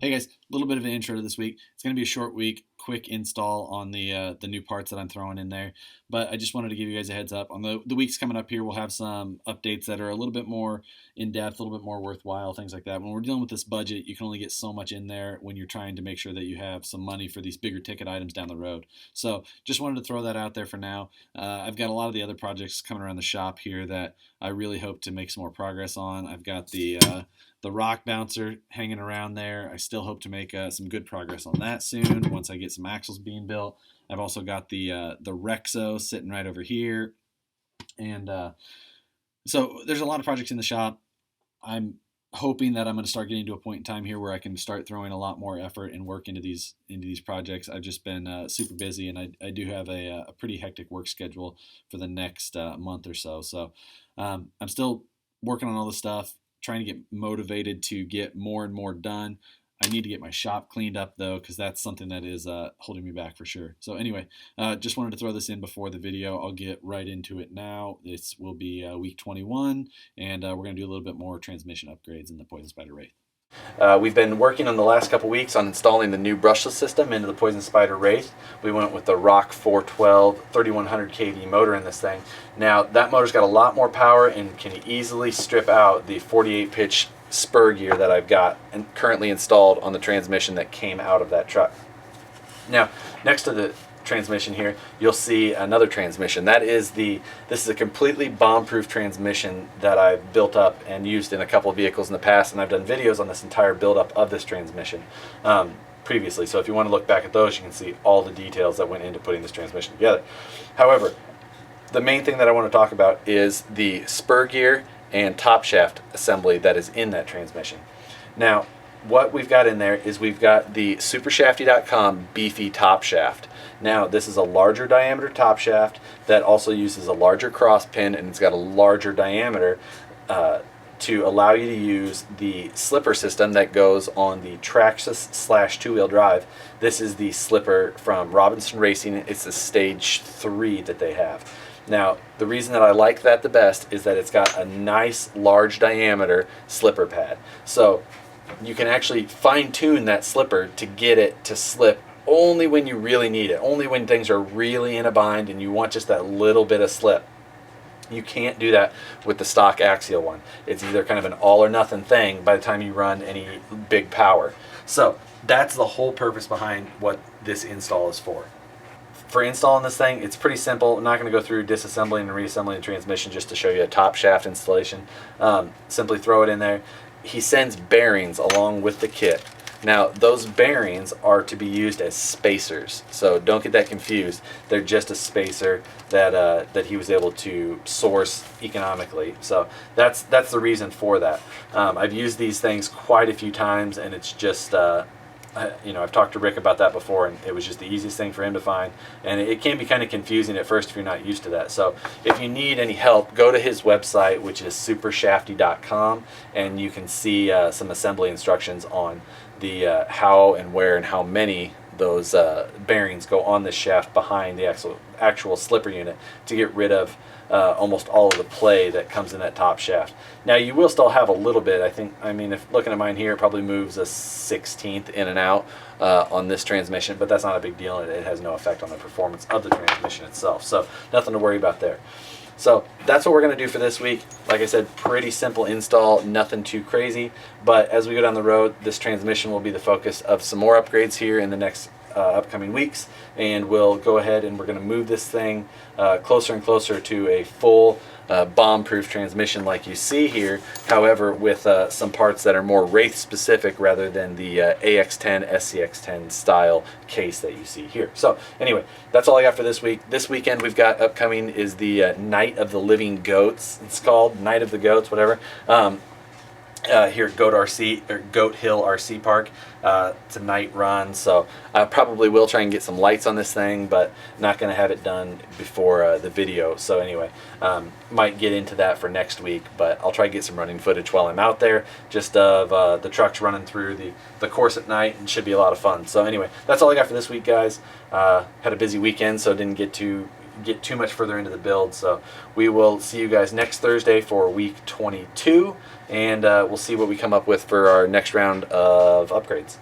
Hey guys, a little bit of an intro to this week. It's going to be a short week, quick install on the new parts that I'm throwing in there. But I just wanted to give you guys a heads up. On the weeks coming up here, we'll have some updates that are a little bit more in depth, a little bit more worthwhile, things like that. When we're dealing with this budget, you can only get so much in there when you're trying to make sure that you have some money for these bigger ticket items down the road. So just wanted to throw that out there for now. I've got a lot of the other projects coming around the shop here that I really hope to make some more progress on. I've got the rock bouncer hanging around there. I still hope to make some good progress on that soon once I get some axles being built. I've also got the Rexo sitting right over here, and so there's a lot of projects in the shop. I'm hoping that I'm going to start getting to a point in time here where I can start throwing a lot more effort and work into these projects. I've just been super busy, and I do have a pretty hectic work schedule for the next month or so. So I'm still working on all this stuff, trying to get motivated to get more and more done. I need to get my shop cleaned up though, because that's something that is holding me back for sure. So anyway, just wanted to throw this in before the video. I'll get right into it now. This will be week 21, and we're going to do a little bit more transmission upgrades in the Poison Spyder Wraith. We've been working on the last couple weeks on installing the new brushless system into the Poison Spyder Wraith. We went with the Rock 412 3100 kV motor in this thing. Now that motor's got a lot more power and can easily strip out the 48 pitch spur gear that I've got and currently installed on the transmission that came out of that truck. Now next to the transmission here, you'll see another transmission. This is a completely bomb-proof transmission that I've built up and used in a couple of vehicles in the past, and I've done videos on this entire build-up of this transmission previously. So if you want to look back at those, you can see all the details that went into putting this transmission together. However, the main thing that I want to talk about is the spur gear and top shaft assembly that is in that transmission. Now, what we've got in there is we've got the supershafty.com Beefy top shaft. Now this is a larger diameter top shaft that also uses a larger cross pin, and it's got a larger diameter to allow you to use the slipper system that goes on the Traxxas / two-wheel drive. This is the slipper from Robinson Racing. It's the stage 3 that they have. Now, the reason that I like that the best is that it's got a nice large diameter slipper pad. So you can actually fine-tune that slipper to get it to slip only when you really need it, only when things are really in a bind and you want just that little bit of slip. You can't do that with the stock axial one. It's either kind of an all or nothing thing by the time you run any big power. So that's the whole purpose behind what this install is for. For installing this thing, it's pretty simple. I'm not going to go through disassembling and reassembling the transmission just to show you a top shaft installation. Simply throw it in there. He sends bearings along with the kit. Now, those bearings are to be used as spacers, so don't get that confused. They're just a spacer that he was able to source economically. So that's the reason for that. I've used these things quite a few times, and it's just I've talked to Rick about that before, and it was just the easiest thing for him to find. And it can be kind of confusing at first if you're not used to that. So if you need any help, go to his website, which is supershafty.com, and you can see some assembly instructions on the how and where and how many those bearings go on this shaft behind the actual slipper unit to get rid of almost all of the play that comes in that top shaft. Now you will still have a little bit. If looking at mine here, it probably moves a 1/16 in and out on this transmission, but that's not a big deal. It has no effect on the performance of the transmission itself, so nothing to worry about there. So that's what we're going to do for this week. Like I said, pretty simple install, nothing too crazy. But as we go down the road, this transmission will be the focus of some more upgrades here in the next upcoming weeks. And we'll go ahead and we're going to move this thing closer and closer to a full bomb-proof transmission like you see here. However, with some parts that are more Wraith specific rather than the AX10, SCX10 style case that you see here. So anyway, that's all I got for this week. This weekend we've got upcoming is the Night of the Living Goats. It's called Night of the Goats, whatever. Here at Goat Hill RC Park. It's a night run, so I probably will try and get some lights on this thing, but not going to have it done before the video. So anyway, might get into that for next week, but I'll try to get some running footage while I'm out there, just of the trucks running through the course at night, and should be a lot of fun. So anyway, that's all I got for this week, guys. Had a busy weekend, so didn't get too much further into the build. So we will see you guys next Thursday for week 22, and we'll see what we come up with for our next round of upgrades.